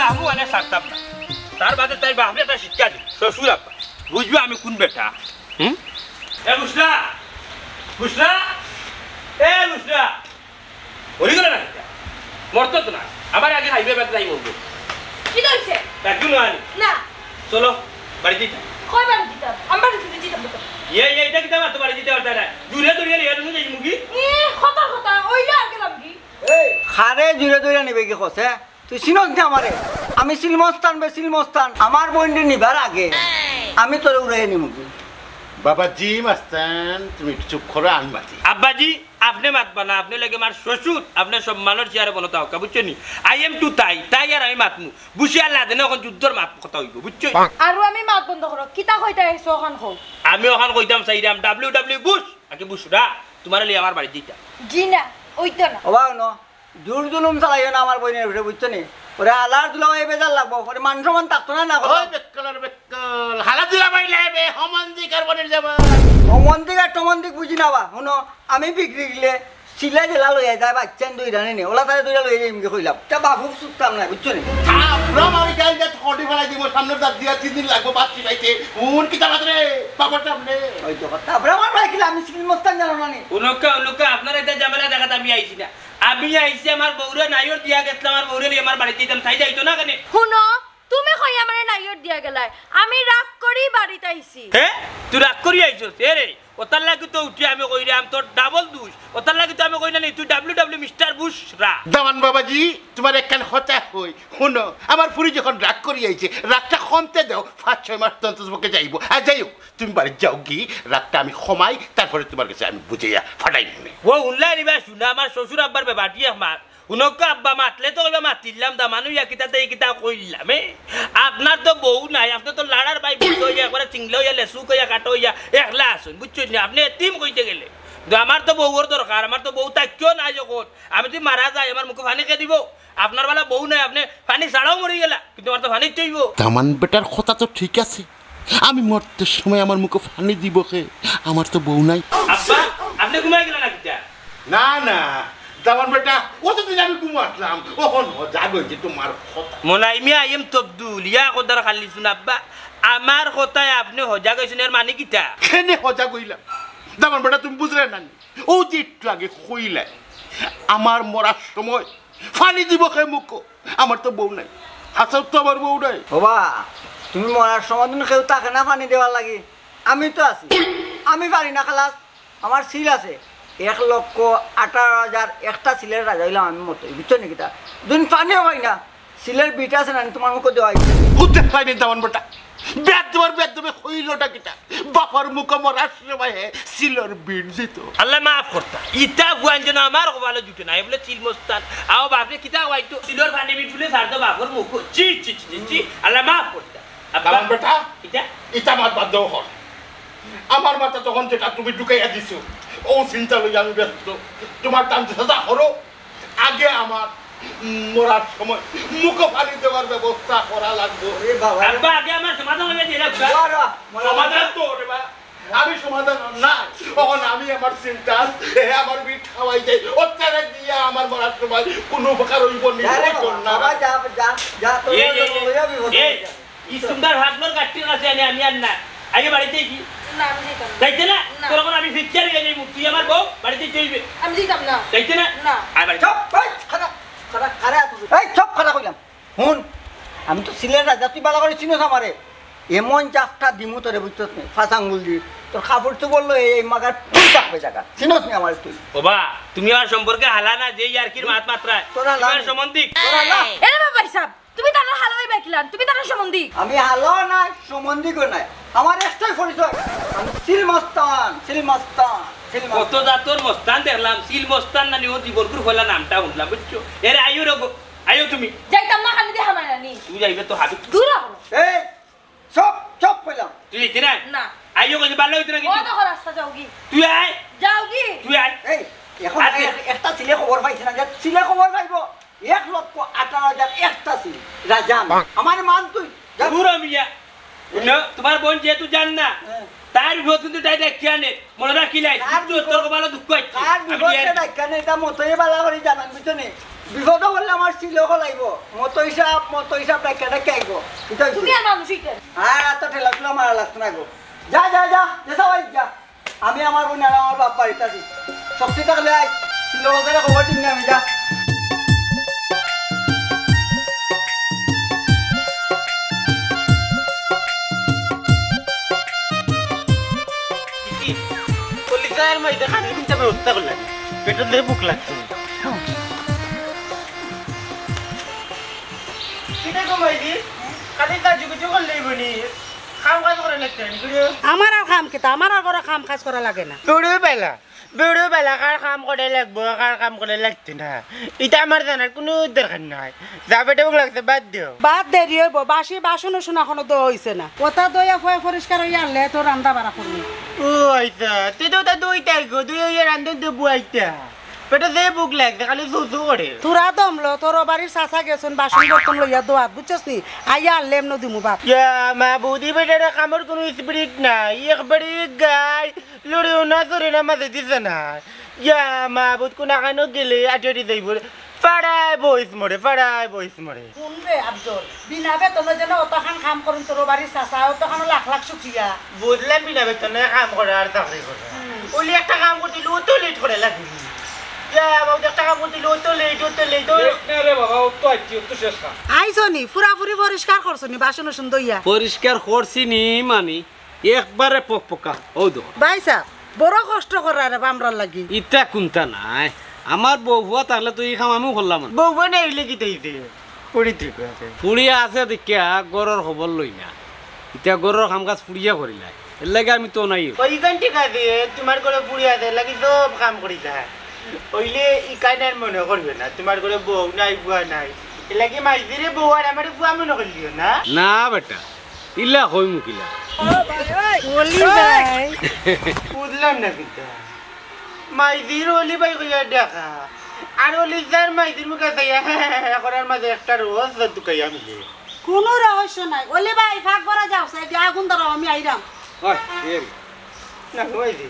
রাহমু মানে সারতাম না তার বাদে তাই বাপরে একটা শিক্ষা দিই শ্বশুর আব্বা বুঝবে আমি কোন বেটা এ বুঝলা বুঝলা এ বুঝলা বলি গেল না মরতো তো না আমার আগে হাইবে ব্যাগ যাই বলবো কি হইছে ব্যাগু না না চলো বাড়ি দিতে কই বাড়ি দিতাম আমার বাড়ি দিতাম তো এইটা কি দাও তো বাড়ি দিতে পারতা না দূরে দূরে এর নু যাই মুগি কথা কথা ওইলা আর গেলাম কি এই খারে জুরে দইরা নিবে কি কসে তুই চিনস না আমারে আমি সিলমস্তান বে সিলমস্তান আমার বইন্ডে নিবার আগে আমি তোরে উড়াই নিমু বাবাজি মাস্তান তুমি একটু চুপ করো আনবাজি আব্বাজি আপনি মাতবা না আপনি লাগে আমার শ্বশুর আপনি সম্মানের চেয়ারে বলতে হোক বুঝছেন আই এম টু তাই তাই আর আমি মাতমু বুঝি আল্লাহ দেন এখন যুদ্ধর মাত কথা হইব বুঝছো আর আমি মাত বন্ধ করো কিতা কইতা আইছো ওখান হও আমি ওখান কইতাম চাইরাম ডাব্লিউ বুশ আগে বুশরা তোমার লিয়ে আমার বাড়ি দিতা জি না ওইতো না ওবা ন জোর জুলুম চালাইও না আমার বইনের ভিতরে বুঝছো নি ওরে আলার দুলা ওই বেজার লাগবো ওরে মান সম্মান থাকতো না না ওই বেককল বেককল হালা দিলা বাইলে বে হমন্দি কারবনের যাবা অমন্দিক আর টমন্দিক বুঝি না বা শুনো আমি বিক্রি গেলে সিলা জেলা লইয়া যায় বাচ্চান দুই রানে নি ওলা তারে দুইটা লইয়া যাই এমনি কইলাম তা বাবু চুপতাম না বুঝছো নি রামারি গাল যা থটি ফেলাই দিব সামনে দাঁত দিয়া 3 দিন লাগবে বাচ্চি পাইতে উন কি তাবাদ রে বাবার সামনে ওই তো কথা তারপরে আমার ভাই কিলা আমি সিলমস্তান জানো না নি উনকা আপনার এটা ঝামেলা দেখাতে আমি আইছি না আমি আইছি আমার বউরে নাইর দিয়া গেছলাম আমার বউরে লিয়ে আমার বাড়িতে দিতাম তাই যাইতো না কেন শুনো তুমি কই আমারে নাইয়র দিয়া গেলাই আমি রাগ করি বাড়িতে আইছি হ্যাঁ তুই রাগ করি আইছস রে ওতার লাগি তো উঠি আমি কইরাম তোর ডাবল দুষ ওতার লাগি তো আমি কই না তুই ডাব্লিউ মিস্টার বুশ রা দামান বাবাজি তোমার একখান হতা হই শুনো আমার ফুরি যখন রাগ করি আইছে রাগটা কমতে দাও 5-6 মাস তন্তসবকে যাইবো আর যাইও তুমি বাড়ি যাও কি রাগটা আমি কমাই তারপরে তোমার কাছে আমি বুঝাইয়া ফাটাই মনে ও উল্লাই নিবা শুনা আমার শ্বশুর আব্বার ব্যাপারটি আমার উনকা আব্বা মাতলে তো কইবা মাতিলাম দা মানু ইয়া কিতাতে এই কিতা কইলাম আপনার তো বউ নাই আপনি তো লাড়ার ভাই বুঝো ইয়া করে চিংলো ইয়া লেসু কইয়া কাটো ইয়া একলা আসুন বুঝছেন না আপনি এতিম কইতে গেলে আমার তো বউর দরকার আমার তো বউ তাকিও নাই যখন আমি যদি মারা যাই আমার মুখে পানি কে দিব আপনার বেলা বউ নাই আপনি পানি ছাড়াও মরে গেলা কিন্তু আমার তো পানি চাইব দামান বেটার কথা তো ঠিক আছে আমি মরতে সময় আমার মুখে পানি দিব কে আমার তো বউ নাই আব্বা আপনি ঘুমাই গেলেন না কিতা না না দামান বেটা ও তো দিন আমি ঘুমাতলাম ওহন যাবে যে তোমার কথা মনাই মিয়া আইম তবদুল ইয়া কদার খালি শুন আব্বা আমার কথায় আপনি হজা গেছেন এর মানে কিতা কেনে হজা কইলাম দামান বেটা তুমি বুঝলে না ও যে একটু আগে কইলে আমার মরার সময় পানি দিব কে মুখ আমার তো বউ নাই হাসাও তো আমার বউ নাই ওবা তুমি মরার সময় তুমি কেউ তাকে না পানি দেওয়ার লাগে আমি তো আছি আমি পারি না খালাস আমার সিল আছে 1,18,000 একটা সিলের রাজা হইলাম আমি মতো বুঝছো নাকি তা দুদিন পানিও হয় না সিলের বিট আছে না তোমার মুখে দেওয়া হতে পাইনি দামান বেটা ব্যাদ তোমার ব্যাদ দেবে হইলটা কিটা বাপার মুখে মরার সময় সিলর বিট দিত আল্লাহ মাফ করতা ইটা বুয়ান যেন আমার ভালো জুটে না বলে চিল মস্তান আও বাপরে কিতা হয়তো সিলর পানি বিটুলে সারতো বাপর মুখ চি চি চি চি আল্লাহ মাফ করতা দামান বেটা ইটা এটা আমার বাদ দেওয়া হল আমার মাথা তখন যেটা তুমি ঢুকাইয়া দিছো ও চিন্তা লই আমি ব্যস্ত তোমার টান সাজা করো আগে আমার মরার সময় মুখ পানি দেওয়ার ব্যবস্থা করা লাগবে আব্বা আগে আমার সমাধান হয়ে যায় সমাধান তো রে বা আমি সমাধান না তখন আমি আমার চিন্তা আমার বিট খাওয়াই যাই অত্যারে দিয়ে আমার মরার সময় কোনো উপকার হইব না যা যা যা তো এই সুন্দর হাতমর কাটতে আছে আমি আর না আগে বাড়িতে কি না আমি যেতাম না যাইতে না তোর কোন আমি ফিচার গেলে মুক্তি আমার বউ বাড়িতে চলবে আমি যেতাম না যাইতে না না আয় বাড়ি চপ এই খারা খারা খারা এই চপ খারা কইলাম হুন আমি তো সিলের রাজা তুই বালা করে চিনোস আমারে এমন চাপটা দিমু তোরে বুঝছস না ফাঁসাঙ্গুল দি তোর কাপড় তো বললো এই মাগার তুই থাকবে জায়গা চিনোস না আমার তুই বাবা তুমি আমার সম্পর্কে হালা না যে ইয়ারকির মাত মাত্রায় তোমার সম্বন্ধী তোরা না এরে বাবা সাহেব তুমি তার হালওয়াই বাইকিলান তুমি তার সম্বন্ধী আমি হালো না সম্বন্ধী কই নাই আমার একটাই পরিচয় আমি সিলমস্তান সিলমস্তান কত জাতর মস্তান দেখলাম সিল মস্তান না নিও জীবনপুর হলা নামটা শুনলাম বুঝছো এর আয়ু রগো আয়ো তুমি যাইতাম না খালি দেখা মাইনা নি তুই যাইবে তো হাবি দূর হও এই চপ চপ কইলাম তুই লিখতে না না আয়ো কই ভালো হইতো না ও কি দেখো রাস্তা যাও কি তুই আয় যাও কি তুই আয় এই এখন একটা ছিলে খবর পাইছ না যে ছিলে খবর পাইবো 1,18,000 একটা ছিল রাজাম আমার মান তুই পুরো মিয়া তোমার বোন যেহেতু জান না তার বিপদ কিন্তু তাই দেখি আনে মনে রাখিলাই তোর কপালে দুঃখ আছে আর বিপদে ডাক্কানে এটা মতই বালা করে জানান বুঝছনি বিপদ হলে আমার ছিল হলাইব মত হিসাব ডাক্কাটা খাইব এটা তুমি আর মানুষই কেন আর এত ঠেলা ঠেলা মারা লাগতো না গো যা যা যা সবাই যা আমি আমার বোন আর আমার বাপ বাড়িতে আছি শক্তি থাকলে আয় ছিল ওদের খবর দিন না আমি যা কলিকার মধ্যে খানে কিনতে ব্যবস্থা করলাম পেটের দিয়ে ভুক লাগছে কিটা কমাই দি কালি কাজু কিছু করলেই বনি খাম কাজ করে লাগতে আমার আর কাম কেতা আমার আর করে কাম কাজ করা লাগে না বেড়ো বেলা কার কাম করে লাগবো কার কাম করে লাগছে না এটা আমার জানার কোনো দরকার নাই যা পেটে ভুক লাগছে বাদ দিও বাদ দেরি হইব বাসি বাসন শোনা এখনো দো হইছে না ওটা দইয়া ফয়া পরিষ্কার হইয়া আনলে তো রান্না বাড়া করবি ও আচ্ছা তুই তো ওটা দুইটাই গো তুই ওই রান্ধন দেবো আইতা পেটে যে ভুক লাগছে খালি সুসু করে তোরা দমলো তোর বাড়ির চাচা গেছেন বাসন বর্তন লইয়া দোয়াত বুঝছস নি আইয়া আনলে এমন দিমু বাপ ইয়া মা বৌদি বেটার কামর কোনো স্পিরিট নাই একবারে গাই লড়েও না চড়ে না মাঝে দিছে না ইয়া মা বুধ কোনা কানো গেলে আটে যাইব পাড়ায় বইস মরে কোন রে আব্দুল বিনা বেতনে যেন অতখান কাম করুন তোর বাড়ির চাচা অতখান লাখ লাখ শুকিয়া বুঝলাম বিনা বেতনে কাম করে আর চাকরি করে ওলি একটা কাম করতে লো তো লেট করে লাগি ইয়া বৌদি একটা কাম করতে লো তো লেট রে বাবা ও তো আইছি ও তো শেষ কাম আইছনি পুরাপুরি পরিষ্কার করছনি বাসন শুন দইয়া পরিষ্কার করছি নি মানি একবারে পকপকা ও দো ভাই সাহেব বড় কষ্ট করা রে বামরার লাগি ইটা কোনটা নাই আমার বউ হুয়া তাহলে তো এই কাম আমিও করলাম না বউ বনে এলে কি তৈছে পড়ি ঠিক আছে ফুড়িয়া আছে দেখিয়া গরর খবর লই না ইটা গরর কাম কাজ ফুড়িয়া করি নাই এর লাগে আমি তো নাই ওইখান ঠিক আছে তোমার করে পুড়ি আছে লাগি সব কাম করি যায় ওইলে ইকাইনার মনে করবে না তোমার করে বউ নাই বুয়া নাই এর লাগে মাইজিরে বউ আর আমার বুয়া মনে করলিও না না বেটা ইলা কই মুকিলা বলি ভাই বুঝলাম না কিন্তু মাইজির অলি বাই কইয়া দেখা আর অলি যার মাইজির মুখে যাইয়া করার মাঝে একটা রোজ দুকাইয়া মিলে কোনো রহস্য নাই ওলি ভাই ফাঁক করা যাও সাইডে আগুন ধরো আমি আইরাম ওই এর না মাইজি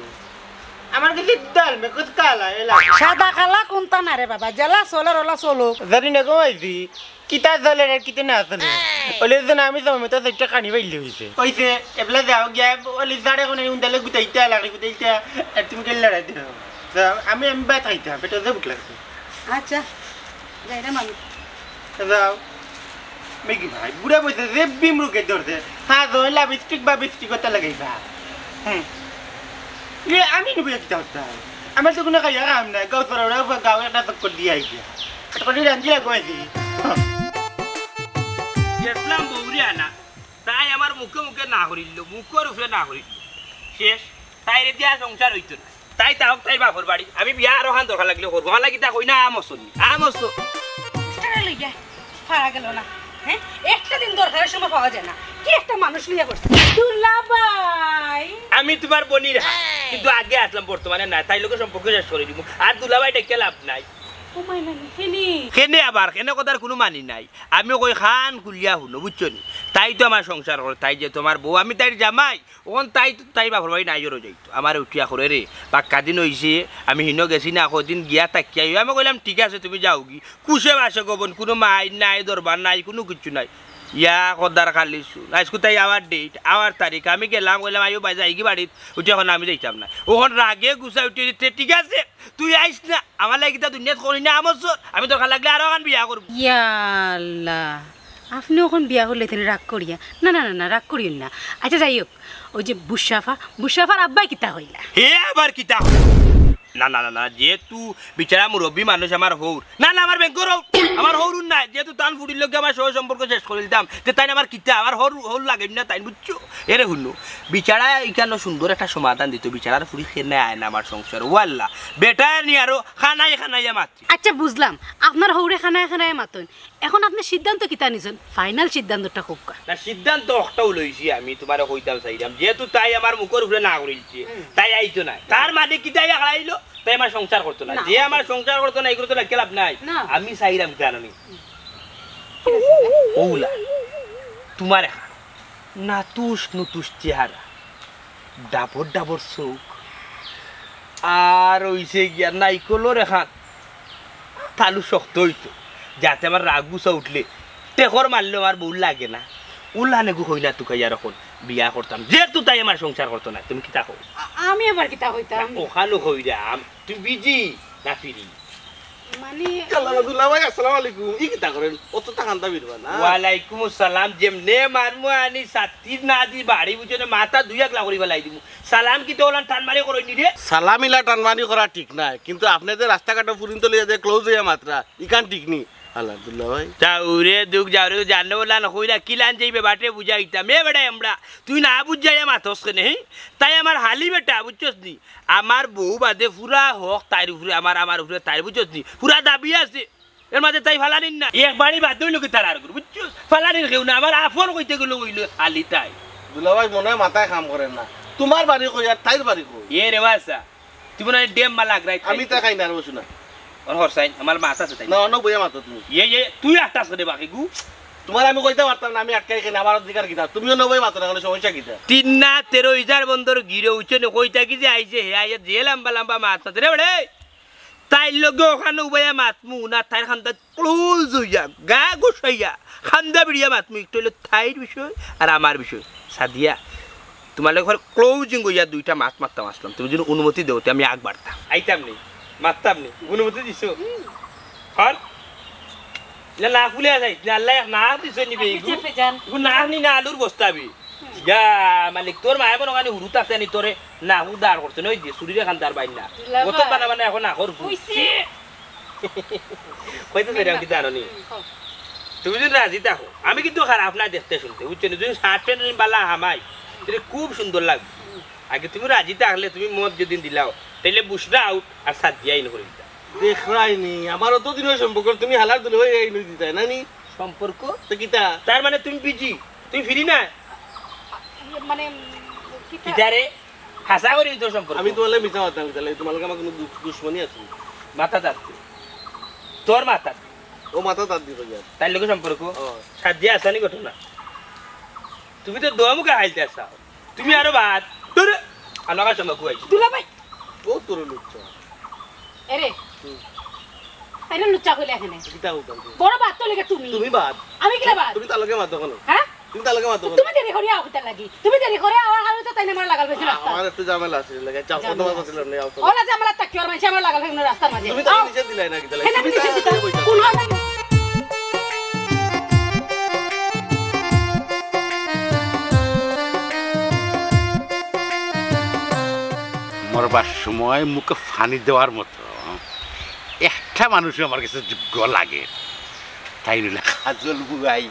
আমার কাছে ডাল মে কুছ কালা এলা সাদা কালা কোনটা না রে বাবা জেলা চলে ওলা চলো জানি না গো মাইজি কিতা চলে আর কিতা না চলে ওলে যেন আমি জমে তো একটা কানি বাইলে হইছে কইছে এবলা যাও গিয়া ওলি জাড়ে কোনে উন্দালে গুতাইতে লাগি গুতাইতে আর তুমি কে লড়াই দিও আমি বাই খাইতা পেটে যে ভুক লাগছে আচ্ছা যাই রে মামি যাও মেগি ভাই বুড়া বইছে যে বিমরুকে ধরছে হ্যাঁ তো লাবিস্টিক বা বিস্টিক করতে লাগাইবা আমি নিবো একটা আমার তো কোনো খাইয়া কাম নাই গাও সরা গাও একটা চক্কর দিয়ে আইছে চক্কর দিয়ে রান্ধি লাগো আইছি গেছিলাম বৌরিয়ানা তাই আমার মুখে মুখে না করিল মুখের উপরে না করিল শেষ তাই দিয়া সংসার হইত না তাই তাহক তাই বাপর বাড়ি আমি বিয়া আরো খান দরকার লাগলে করবো আমার লাগি তা কই না আমস লইয়া পারা গেল না হ্যাঁ একটা দিন দরকারের সময় পাওয়া যায় না কি একটা মানুষ লইয়া করছে দুলাভাই আমি তোমার বনির কিন্তু আগে আসলাম বর্তমানে না তাই লোকের সম্পর্ক শেষ করে দিব আর দুলাভাই ডেকে লাভ নাই ও মাই মানে কেনি কেনে আবার কেনে কথার কোনো মানি নাই আমি কই খান খুলিয়া শুনো বুঝছো নি তাই তো আমার সংসার করে তাই যে তোমার বউ আমি তাই জামাই ওখান তাই বাপর বাড়ি নাইজরও যাইতো আমার উঠিয়া করে রে পাক্কা দিন হয়েছে আমি হিন গেছি না কদিন গিয়া তাকিয়া আমি কইলাম ঠিক আছে তুমি যাও কি কুশে বাসে গোবন কোনো মাই নাই দরবার নাই কোনো কিছু নাই ইয়া কদার খালিছু আজকে তাই আমার ডেট আমার তারিখ আমি গেলাম কইলাম আইও বাই যাই কি বাড়িত উঠে এখন আমি যাইতাম না ওখান রাগে গুছা উঠে ঠিক আছে তুই আইস না আমার লাগি তা দুনিয়াত করি না আমার আমি দরকার লাগলে আরো এখন বিয়া করবো ইয়াল্লা আপনি ওখান বিয়া করলে তিনি রাগ করিয়া না না না না রাগ করিয়েন না আচ্ছা যাই হোক ওই যে বুসাফার আব্বাই কিতা হইলা হে আবার কিতা না না না না যেহেতু বিচারা মুরব্বী মানুষ আমার হৌর না না আমার ব্যাংকর আমার হৌর নাই যেহেতু টান ফুটির লোক আমার সহ সম্পর্ক শেষ করে দিতাম যে তাই আমার কিতা আমার হৌর লাগে না তাই বুঝছো এরে শুনো বিচারা এখানে সুন্দর একটা সমাধান দিত বিচারার ফুড়ি খেয়ে আয় না আমার সংসার ওয়াল্লা বেটা নি আরো খানাই মাত্র আচ্ছা বুঝলাম আপনার হৌরে খানায় মাতন এখন আপনি সিদ্ধান্ত কিতা নিছেন ফাইনাল সিদ্ধান্তটা খুব না সিদ্ধান্ত একটাও লইছি আমি তোমার কইতাম চাইলাম যেহেতু তাই আমার মুখের উপরে না করিলছে তাই আইতো না তার মানে কি তাই আইলো তাই আমার সংসার করতো না যে আমার সংসার করতো না এগুলো তো লাগে লাভ নাই আমি চাইলাম জানি ওলা তোমার নাতুস চেহারা ডাবর ডাবর চোখ আর হইছে গিয়া নাইকলর এখান তালু শক্ত হইতো যাতে আমার রাগ গুছা উঠলে টেকর মারলে আমার বউ লাগে না উল্লা নেগু হই না তুকাই আর এখন বিয়া করতাম যেহেতু তাই আমার সংসার করতো না তুমি কিতা কো আমি আবার কিতা হইতাম ওখানো হইরাম তুমি বিজি না ফিরি মানে আল্লাহ ভাই আসসালামু আলাইকুম ই কিতা করেন অত টাকান্দা বিরবা না ওয়ালাইকুম আসসালাম যেমনে মারমু আনি সাতির না দি বাড়ি বুঝে মাথা দুই একলা করি ফেলাই দিমু সালাম কি তো টান মারি করই নি রে সালামিলা টানমানি করা ঠিক নাই কিন্তু আপনি যে রাস্তাঘাটে ফুরিন তো লিয়া যে ক্লোজ হইয়া মাত্রা ইকান ঠিক নি আল্লাহ ভাই যাওরে দুঃখ যাওরে জানো বলা না কইরা কিলান যাইবে বাটে বুঝাইতাম এ বেটা আমরা তুই না বুঝাইয়া মাথস কেনে তাই আমার হালি বেটা বুঝছস নি আমার বউ বাদে পুরা হক তাইর উপরে আমার উপরে তাইর বুঝছস নি পুরা দাবি আছে এর মাঝে তাই ফালানিন না একবারই বাদ হইল কি তার আর বুঝছস ফালানির কেউ না আমার আফন কইতে গেল হইল হালি তাই দুলা ভাই মনে হয় মাথায় কাম করেন না তোমার বাড়ি কই আর তাইর বাড়ি কই এ রে বাসা তুমি না ডেম মালা গ্রাই আমি তা খাই না আর বসু না ওর হরসাইন আমার মাথা আছে তাই না অন্য বইয়া মাতো তুমি এ তুই একটা আছে বাকি গু তোমার আমি কইতে পারতাম না আমি আটকাই খাই আমার অধিকার কিনা তুমিও নবই মাতো না সমস্যা কিটা 3 না 13,000 বন্দর গিরে উঠছে না কইতা কি যে আইছে হে আইয়া যে লম্বা লম্বা মাছ মাছ রে বড়ে তাই লগে ওখানে উবাইয়া মাতমু না তাইর খান্দা ক্লোজ হইয়া গা গোসাইয়া খান্দা বিড়িয়া মাতমু একটু হলো থাইর বিষয় আর আমার বিষয় সাদিয়া তোমার ঘর ক্লোজিং হইয়া দুইটা মাছ মারতাম আসলাম তুমি যদি অনুমতি দেও আমি আগ বাড়তাম আইতাম নি মারতাম নি অনুমতি দিছো হর না ফুলে যাই আল্লাহ না দিছো নিবে ইগু না নি না আলুর বস্তাবি যা মালিক তোর মায়ে বড় গানি হুরুত আছে নি তোরে না হুদার করতে নই দি সুরিরে খান্দার বাইন না কত বানাবানা এখন না কর কইছে কইতে সেরাম কি জানো নি তুমি যদি রাজি থাকো আমি কিন্তু খারাপ না দেখতে শুনতে বুঝছো না যদি শার্ট প্যান্ট বালা হামাই এটা খুব সুন্দর লাগবে আগে তুমি রাজি থাকলে তুমি মত যদি দিলাও তাইলে বুসরা আউট আর সাত দিয়াই নকরি দেখরাইনি আমারও তো দিনের সম্পর্ক তুমি হালার দুলে হয়ে এই নই দিতাই না নি সম্পর্ক তো কিতা তার মানে তুমি বিজি তুমি ফ্রি না মানে কিতা রে হাসা করি তোর সম্পর্ক আমি তোমালে মিছা কথা কইতালে তোমালকে আমার কোনো দুশ্মনী আছে মাথা দাঁত তোর মাথা ও মাথা তার দিত যা তাই লোক সম্পর্ক সাত দিয়া আসানি ঘটনা তুমি তো দোয়া মুখে হাইলতে আসাও তুমি আরো বাদ তোর আনার সঙ্গে কুয়াইছি দুলা ভাই ও তোর লুচ্চা এরে আরে লুচ্চা কইলে এখানে কিতা হইতাম বড় বাত তো লাগে তুমি বাদ আমি কিলা বাত তুমি তালকে মাতো কোন হ্যাঁ তুমি তালকে মাতো কোন তুমি দেরি করে আও কিতা লাগি তুমি দেরি করে আও আমি তো তাই না আমার লাগাল বেশি রাস্তা আমার একটু ঝামেলা আছে লাগে চাও কত মাস ছিল না আও ওলা ঝামেলা তাকি আর মানছে আমার লাগাল ফেলে রাস্তার মাঝে তুমি তো নিচে দিলাই না কিতা তুমি নিচে দিতা কোন হয় না মরবার সময় মুখে ফানি দেওয়ার মতো একটা মানুষ আমার কাছে যোগ্য লাগে তাই নিলে কাজল বুগাই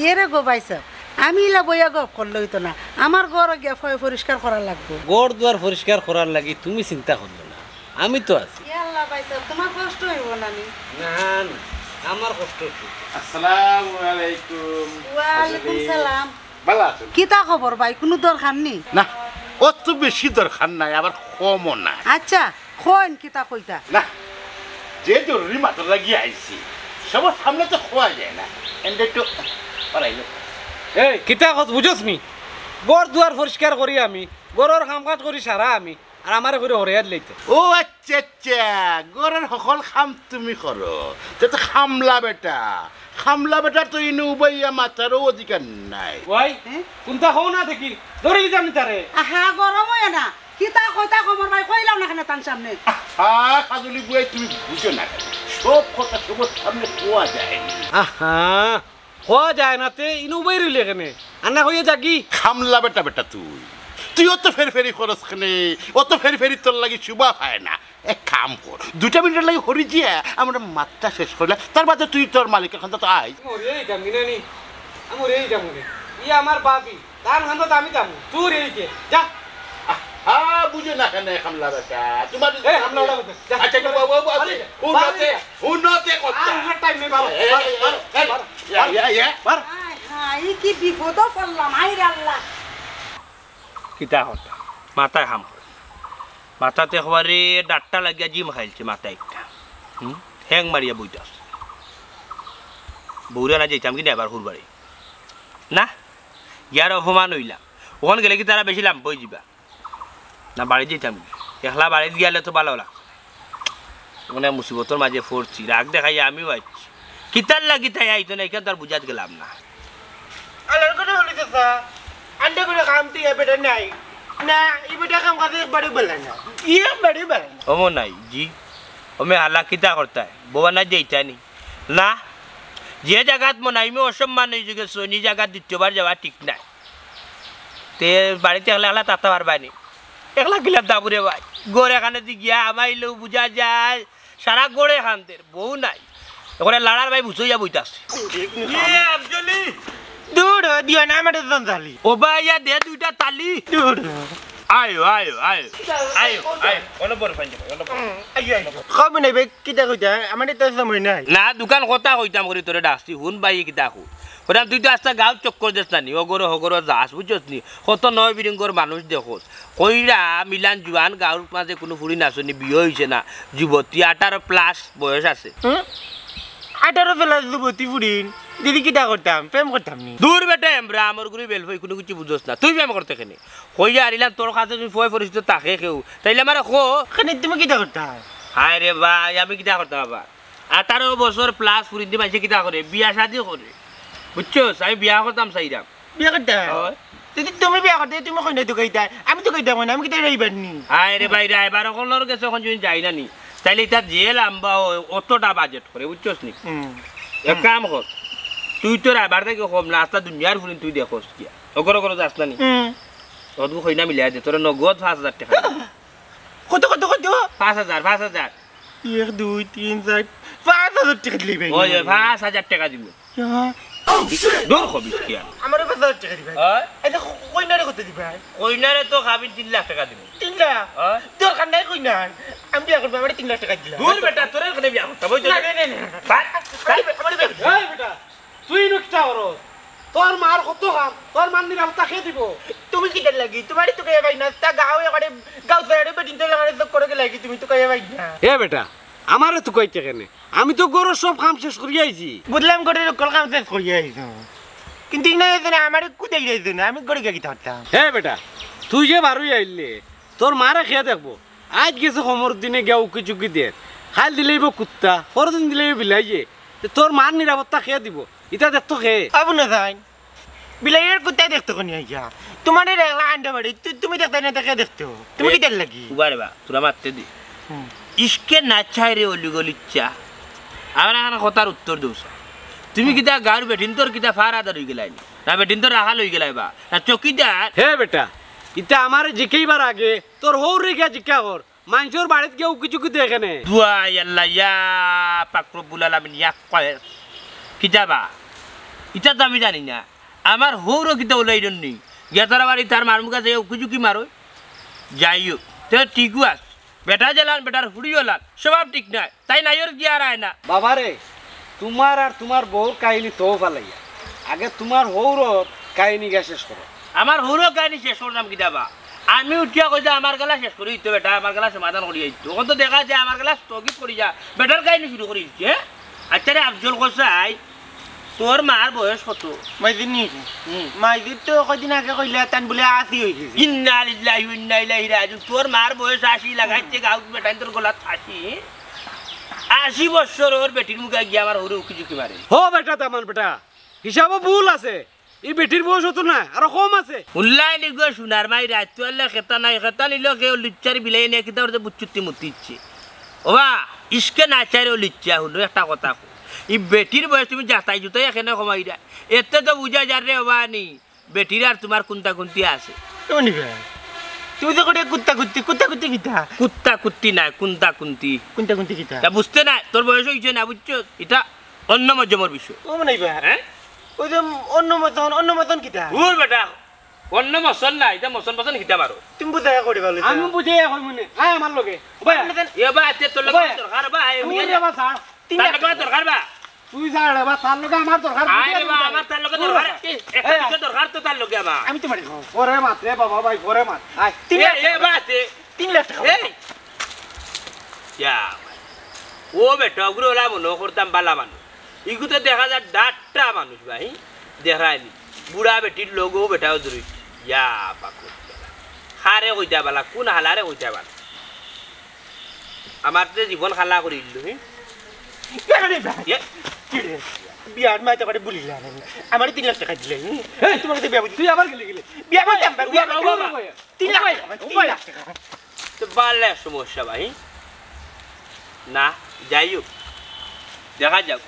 ইয়ে গো ভাই সাহেব আমি ইলা বইয়া গপ করলে হইতো না আমার ঘর গিয়া পরিষ্কার করা লাগবে গড় দুয়ার পরিষ্কার করার লাগি তুমি চিন্তা করলে না আমি তো আছি আল্লাহ ভাই সাহেব তোমার কষ্ট হইব না নি না আমার কষ্ট হচ্ছে আসসালামু আলাইকুম ওয়ালাইকুম সালাম ভালো আছেন কিতা খবর ভাই কোনো দরকার নেই না অত বেশি দরকার নাই আবার কমও না আচ্ছা কোন কিতা কইতা না যে জরুরি মাত্রা লাগিয়ে আইছি সবার সামনে তো খোয়া যায় না এন্ড একটু পারাইলো এই কিতা কথা বুঝছ নি গড় দুয়ার পরিষ্কার করি আমি গড়ের কাম কাজ করি সারা আমি আর আমার করে হরিয়াত লইতে ও আচ্ছা আচ্ছা গরের সকল খাম তুমি করো তো খামলা বেটা তো ইনু উবাইয়া মাথারও অধিকার নাই ওই কোনটা হও না দেখি ধরে দিতে আমি তারে আহা গরম হয় না কিতা কইতা খবর ভাই কইলাম না কেন তার সামনে কাজলি বুয়ে তুমি বুঝো না সব কথা সবার সামনে খোয়া যায় আহা হওয়া যায় না তে ইনু বই রইলে কেনে আন্না হইয়া যাকি খামলা বেটা তুই অত ফেরি খরচ খানে অত ফেরি তোর লাগি শুভা পায় না এক কাম কর 2 মিনিটের লাগি হরি দিয়া আমরা মাত্রা শেষ করলে তার বাদে তুই তোর মালিক এখন তো আই মরেই যাম নি আমি রেই যাম নি ই আমার বাপি তার হাতে আমি যাম তুই রেইকে যা বুঝো না কেন খামলা বেটা তোমার এই হামলা ওটা করতে যা আচ্ছা উন্নতে কথা আর টাইম নেই বাবা বার হাই কি বিপদ পড়লাম আই রে আল্লাহ কিতা হতা মাথায় হাম মাথাতে হওয়ারে ডাট্টা লাগিয়া জিম খাইছে মাথা একটা হ্যাং মারিয়া বইতাস বউরা না যাইতাম কিনা এবার হুরবাড়ি না ইয়ার অপমান হইলাম ওখানে গেলে কি তারা বেশি লাভ হয়ে যাবা না বাড়ি যেতাম একলা বাড়িতে গেলে তো ভালো লাগছে মানে মুসিবতর মাঝে পড়ছি রাগ দেখাই আমিও আইছি কিতার লাগি তাই আইতো না এখানে তো আর বুঝাতে গেলাম না আলার করে বলি চাচা আন্ডা করে কাম তুই এবারে নাই না এবারে কাম কাজে একবারে বলে না একবারে বলে না ওমো নাই জি ওমে হালা কিতা করতা বোবা না যেইতানি না যে জায়গাত মনে হয় আমি অসম্মান হয়ে গেছো নি জায়গা দ্বিতীয়বার যাওয়া ঠিক নাই তে বাড়িতে একলা একলা তাতা পারবানি একলা গিলাম দাবুরে ভাই গোড় এখানে দি গিয়া আমাইলেও বুঝা যায় সারা গোড়ে খানদের বউ নাই ওখানে লাড়ার ভাই বুঝে যা বইতাছে দূর দিও না আমার জানজালি ও ভাই ইয়া দে দুইটা তালি দূর আয়ো আয়ো আয়ো আয়ো আয়ো অন বড় ফাইন অন বড় আইও কবে নেবে কিটা কইতা আমার তো সময় নাই না দোকান কথা কইতাম করি তোরে ডাকছি হুন বাই কিতা কো ওরা তুই তো আস্তা গাঁও চক্কর দেস না নি অগর হগর যাস বুঝছস নি কত নয় বিরিঙ্গর মানুষ দেখোস কইরা মিলান জুয়ান গাঁওর মাঝে কোনো ফুড়ি নাচনি বিয়ে হইছে না যুবতী 18+ বয়স আছে 18 যুবতী ফুরিন দিদি কিটা করতাম প্রেম করতাম নি দূর বেটা এমরা আমার গুরি বেল হই কোনো কিছু বুঝছস না তুই প্রেম করতে কেনে কইয়া আরিলাম তোর কাছে তুই ফয় ফরিস তো তাকে কেউ তাইলে আমারে কো খানে তুমি কিটা করতা হায় রে ভাই আমি কিটা করতে বাবা 18 বছর প্লাস ফুরিন দি মাইছে কিটা করে বিয়া শাদি করে বুঝছস আমি বিয়া করতাম চাইরাম বিয়া করতা দিদি তুমি বিয়া করতে তুমি কই না তো কইতা আমি তো কইতাম না আমি কিটা রাইবার নি হায় রে ভাই রাইবার কোনর কাছে এখন যদি যাই না নি তাইলে এটা যে লাম্বা অতটা বাজেট করে বুঝছস নি এক কাম কর তুই তো রাইবার থেকে কম না আস্তা দুনিয়ার ফুরিন তুই দেখোস কি অগর অগর যাস না নি অদু কই না মিলাই দে তোর নগদ 5000 টাকা কত কত কত 5000 5000 1 2 3 4 5000 টাকা দিলি ভাই ওই 5000 টাকা দিব দূর খবিস কি আমার 5000 টাকা দিবা হয় এটা কইনারে কত দিবা কইনারে তো খাবি 3 লাখ টাকা দিব 3 লাখ তোর কান নাই কইনা আমি বিয়া করব আমার 3 লাখ টাকা দিলা দূর বেটা তোর এখানে বিয়া করতে বই তো না না না আমার বিয়া এই বেটা তুই নকটা করো তোর মার কত কাম তোর মান নিরাম তাকে দিব তুমি কিটা লাগি তোমারই তো কইয়া ভাই না তা গাও এবারে গাও সাইডে বেটিন তো লাগারে তো করে লাগি তুমি তো কইয়া ভাই না এ বেটা আমারে তো কইতে কেনে আমি তো গরুর সব কাম শেষ করি আইছি বুঝলাম করে কল কাম শেষ করিয়া আইছো কিন্তু ইনা এসে আমারে কুদাই যাইছো না আমি করে গিয়ে থাকতাম হে বেটা তুই যে বারুই আইলে তোর মারে খেয়ে দেখবো আজ গেছে সমর দিনে গিয়া উকি চুকি দে খাল দিলেইব কুত্তা পরদিন দিলেইব বিলাইয়ে তোর মার নিরাপত্তা খেয়ে দিব ইটা দেখতো খেয়ে আবু না যাই বিলাইয়ের কুত্তাই দেখতো কোনি আইয়া তোমার রেলা আন্ডা বাড়ি তুমি দেখতে না দেখে দেখতো তুমি কি দেখ লাগি উবারে বা তোরা মারতে দি ইসকে না চাই রে অলি গলিচ্চা আমার এখানে কথার উত্তর দৌস তুমি কিতা গাঁর বেঠিন তোর কিতা ফার আদার হয়ে গেলাই না বেঠিন তোর রাখাল হয়ে গেলাই বা না চকিদার হে বেটা ইটা আমার জিকেইবার আগে তোর হৌরে গিয়া জিজ্ঞা কর মানুষের বাড়িতে গিয়ে উকি চুকি দেখে নে দুয়া আল্লাহ ইয়া পাক রব্বুল আলামিন ইয়া কয় কিতা বা ইটা তো আমি জানি না আমার হৌরও কিতা ওলাই নি গেতার বাড়ি তার মারমুখা যে উকি চুকি মারো যাই হোক তো ঠিকও আস বেটা জ্বালান বেটার হুড়িও লান স্বভাব ঠিক নাই তাই নাইর কি আর আয় না বাবারে তোমার আর তোমার বউর কাহিনী তো ফালাইয়া আগে তোমার হৌরর কাহিনী গা শেষ করো আমার হৌর কাহিনী শেষ করলাম কি দাবা আমি উঠিয়া কই যা আমার গলা শেষ করি তো বেটা আমার গলা সমাধান করি তখন তো দেখা যায় আমার গলা স্থগিত করি যা বেটার কাহিনী শুরু করি আচ্ছা রে আফজল কোসাই তোর মার বয়স কত মাইদিন নি মাইদিন তো কদিন আগে কইলা তান বলে 80 হই গেছে ইন্না লিল্লাহি ওয়া ইন্না ইলাইহি রাজিউন তোর মার বয়স 80 লাগাইছে গাও বেটা তোর গলা 80 বছর ওর বেটির মুখে গিয়ে আমার হরে উকি ঝুঁকি মারে হো বেটা তেমন বেটা হিসাবও ভুল আছে এই বেটির বয়স হতো না আরো কম আছে উল্লাই নি গো সোনার মাই রাত আল্লাহ খেতা নাই খেতা নিল কে লিচ্চার বিলাই নিয়ে কিতা ওর বুচ্চুতি মুতিচ্ছে ওবা ইসকে না চাইরে লিচ্চা হলো একটা কথা ই বেটির বয়স তুমি যাতাই জুতাই এখানে কমাই দেয় এতে তো বুঝা যার রে ওবা নি বেটির আর তোমার কুন্তা কুন্তি আছে তুমি তুমি তো করে কুত্তা কুত্তি কিতা কুত্তা কুত্তি নাই কুন্তা কুন্তি কিতা তা বুঝতে নাই তোর বয়স হয়েছে না বুঝছো এটা অন্য মজমর বিষয় ও নাই বা হ্যাঁ ওই যে অন্য মতন কিতা ওর বেটা অন্য মশন নাই এটা মশন পছন্দ কিতা মারো তুমি বুঝা করে ভালো আমি বুঝে এখন মনে আয় আমার লগে এবা এতে তোর লগে দরকার বা তার লগে দরকার বা তুই জানে বা তার লগে আমার দরকার আরে বা আমার তার লগে দরকার একটা দরকার তো তার লগে আমার আমি তো মারি পরে মাত রে বাবা ভাই পরে মাত আয় এবা এতে 3 লাখ টাকা এই ইয়া ও বেটা ওগুলো ওলা মনে করতাম বালা মানুষ এগুলো দেখা যায় ডাট্টা মানুষ ভাই দেখায়নি বুড়া বেটির লোগও বেটাও ধরি ইয়া বাকুর খারে কইতা বালা কোন হালারে কইতা বালা আমার যে জীবন খালা করে দিল বিয়ার মাইতে করে বলিলা আমার 3 লাখ টাকা দিলে তোমাকে বিয়া তুই আবার গেলে বিয়া করতাম 3 লাখ টাকা তো বালা সমস্যা ভাই না যাই হোক দেখা যাক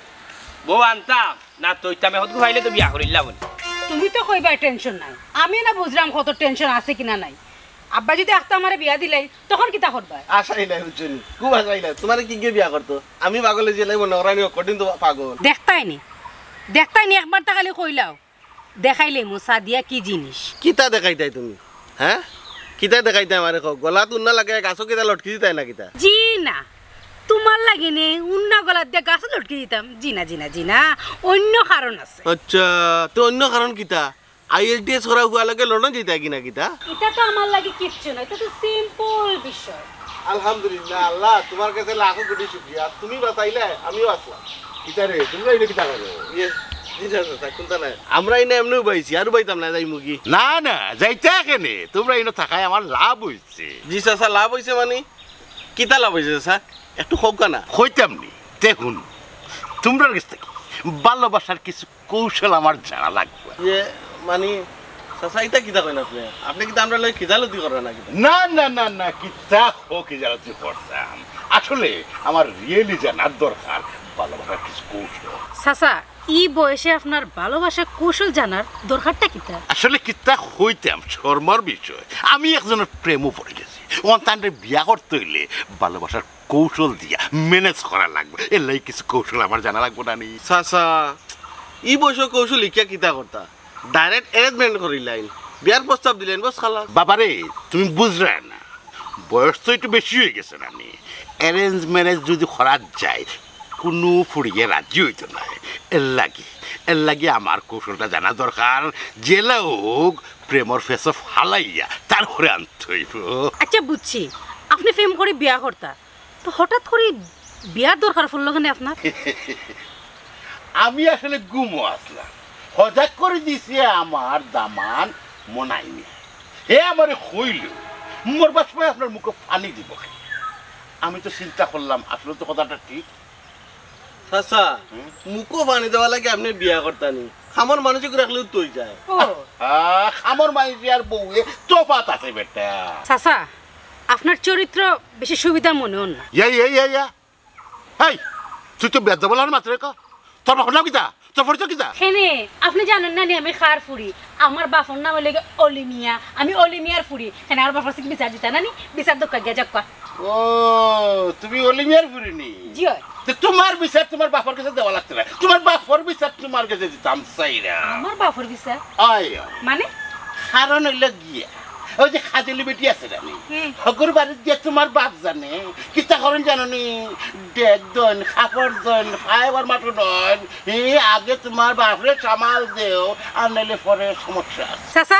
বউ আনতাম না তো ইতামে হত খাইলে তো বিয়া করিলা বল তুমি তো কইবা টেনশন নাই আমি না বুঝলাম কত টেনশন আছে কিনা নাই আব্বা যদি একটা আমারে বিয়া দিলে তখন কিতা করবা আশাই নাই হুজুরি খুব আশাই নাই তোমার কি গিয়ে বিয়া করতো আমি পাগলে জেলাই মনে করানি কঠিন তো পাগল দেখতাইনি একবার তা খালি কইলাও দেখাইলে মোসা দিয়া কি জিনিস কিতা দেখাইতাই তুমি হ্যাঁ কিতা দেখাইতাই আমারে কও গলা তুন্না লাগে গাছো কিতা লটকি দিতাই না কিতা জি না তোমার লাগে নে উন্না গলা দিয়া গাছ লটকি দিতাম জি না অন্য কারণ আছে আচ্ছা তো অন্য কারণ কিতা আইএলটিএস করা হুয়া লাগে লড়ন যেতা কিনা কিতা এটা তো আমার লাগে কিচ্ছু না এটা তো সিম্পল বিষয় আলহামদুলিল্লাহ আল্লাহ তোমার কাছে লাখো কোটি শুকরিয়া তুমি বাঁচাইলে আমিও আসলাম কিতা রে তোমরা এটা কিতা করো আমরা এনে এমনি পাইছি আর পাইতাম না যাই মুগি না না যাইতে কেনে তোমরা এনে থাকায় আমার লাভ হইছে জি চাচা লাভ হয়েছে মানে কিতা লাভ হয়েছে চাচা একটু হোক না হইতাম নি দেখুন তোমরা কাছ থেকে ভালোবাসার কিছু কৌশল আমার জানা লাগবে যে মানে চাচা এটা কিতা কইন আপনি আপনি কিতা আমরা লই খিজালতি করেন না কিতা না না না না কিতা হোক জানাতে করতাম আসলে আমার রিয়েলি জানার দরকার ভালোবাসার কিছু কৌশল চাচা ই বয়সে আপনার ভালোবাসা কৌশল জানার দরকারটা কিতা আসলে কিতা হইতাম শর্মার বিষয় আমি একজনের প্রেমও পড়ে গেছি অন্তান্ডে বিয়া করতে হইলে ভালোবাসার কৌশল দিয়া ম্যানেজ করা লাগবে এর লাগে কিছু কৌশল আমার জানা লাগবে না নি চাচা ই বয়স কৌশল ইকিয়া কিতা করতা ডাইরেক্ট অ্যারেঞ্জমেন্ট করিলেন বিয়ার প্রস্তাব দিলেন বস খালা বাবারে তুমি বুঝলে না বয়স তো একটু বেশি হয়ে গেছে না নি অ্যারেঞ্জ ম্যারেজ যদি করা যায় কোনো ফুরিয়ে রাজি হইতো না এর লাগে আমার কৌশলটা জানা দরকার জেলা হোক প্রেমর ফেস অফ হালাইয়া তারপরে আনতে হইব আচ্ছা বুঝছি আপনি প্রেম করে বিয়া করতা তো হঠাৎ করে বিয়ার দরকার পড়লো কেন আপনার আমি আসলে গুমো আসলাম হঠাৎ করে দিছে আমার দামান মনাইনি হে আমারে হইল মোর বাসময় আপনার মুখে পানি দিব আমি তো চিন্তা করলাম আসলে তো কথাটা ঠিক চাচা মুখও পানি দেওয়া লাগে আপনি বিয়া করতানি খামর মানুষকে রাখলেও তুই যায় আমার মাইজি আর বউয়ে তফাত আছে বেটা চাচা আপনার চরিত্র বেশি সুবিধা মনে হন না এই তুই তো বেদ বলার মাত্র তোর বাপর নাম কিতা তোর পরিচয় কিতা হেনে আপনি জানেন না নি আমি খার ফুরি আমার বাপর নাম হইলে অলিমিয়া আমি অলিমিয়ার ফুরি হেনে আর বাপর সিক বিচার দিতা নানি বিচার দক্কা গিয়া যাক ও তুমি অলিমিয়ার ফুরিনি জি হয় তোমার বিচার তোমার বাপর কাছে দেওয়া লাগতে না তোমার বাপর বিচার তোমার কাছে দিতাম চাইরা আমার বাপর বিচার আয় মানে কারণ হইল গিয়া ওই যে খাজলি বেটি আছে জানি হকুর বাড়ির গিয়ে তোমার বাপ জানে কিতা করেন জানি ডেক দন কাপড় দন ফাইবার মাত্র দন আগে তোমার বাপরে সামাল দেও আর নাইলে পরে সমস্যা চাচা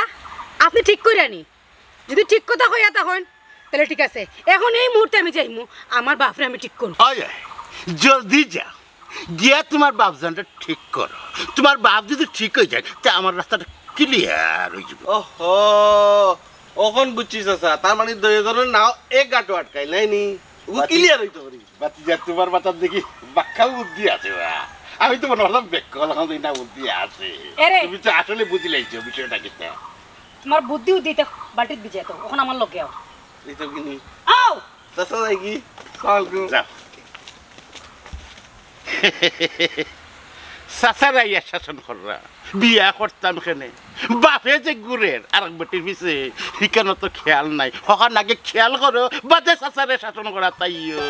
আপনি ঠিক কইরানি যদি ঠিক কথা কইয়া তখন তাহলে ঠিক আছে এখন এই মুহূর্তে আমি যাইমু আমার বাপরে আমি ঠিক করব আয় জলদি যা গিয়া তোমার বাপ জানটা ঠিক করো তোমার বাপ যদি ঠিক হয়ে যায় তা আমার রাস্তাটা ক্লিয়ার হয়ে যাবে ওহো ওখন বুঝছি চাচা তার মানে দুইজনের নাও এক গাটো আটকাই নাই নি ও ক্লিয়ার হইতে পারি বাতি যা তোমার মাথার দেখি বাক্কা বুদ্ধি আছে আমি তো মনে হলাম বেকল না বুদ্ধি আছে তুমি তো আসলে বুঝি লাইছো বিষয়টা কিতা তোমার বুদ্ধি উদ্দিতে বাটিত বিজয় তো এখন আমার লগে আও এই তো কিনি আও চাচা যাই কি কালকে যাও চাচারা ইয়া শাসন কররা বিয়া করতাম কেনে বাপে যে গুড়ের আর বেটির পিছে শিকানো তো খেয়াল নাই হকার নাকি খেয়াল করো বাদে চাচারে শাসন করা তাইও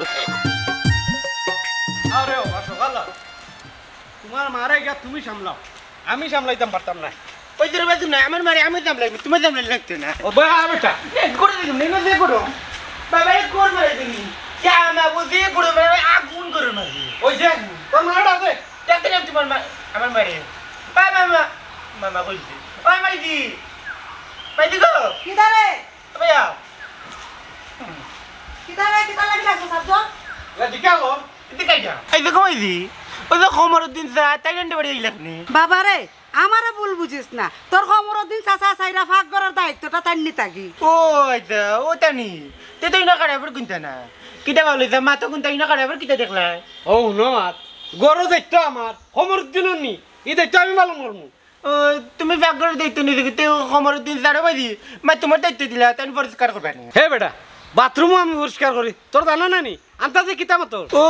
আরে ও সকাল তোমার মারে গিয়া তুমি সামলাও আমি সামলাইতাম পারতাম না ওই তোর বাজু না আমার মারে আমি দাম লাগবে তোমার দাম লাগতো না ও বা বেটা করে দিলাম নেই না দিয়ে করো বাবা কোন মারে দিনি জামা বুঝে করো মানে আগুন করো না ওই যে তোর মাটা আছে দেখতে নাম তোমার আমার মারে বাবা মামা কইছে ওই মাইদি মাইদি গো কিদারে ভাইয়া কিদারে কিদারে লাগি সাবজন দিকাও এদিকে যা এই দেখো মাইদি ওই তো খমর দিন যা তাই গন্ডে বাড়ি লাগনি বাবারে আমারে ভুল বুঝিস না তোর খবরের দিন চাচা চাইরা ফাঁক করার দায়িত্বটা তার নি থাকি ও আচ্ছা ও তানি তে তো ইনা কারাবার কিনতে না কিটা বলে যে মা তো কিনতে ইনা কারাবার কিটা দেখলা ও নমাত গরো দায়িত্ব আমার সমর দিন নি এই দায়িত্ব আমি পালন করবো ও তুমি ফাঁক করার দায়িত্ব নিয়ে দেখি তে খবরের দিন সারা বাজি মা তোমার দায়িত্ব দিলা তাই পরিষ্কার করবে না হে বেটা বাথরুমও আমি পরিষ্কার করি তোর জানা না নি আন্তাজে কিতা মতো ও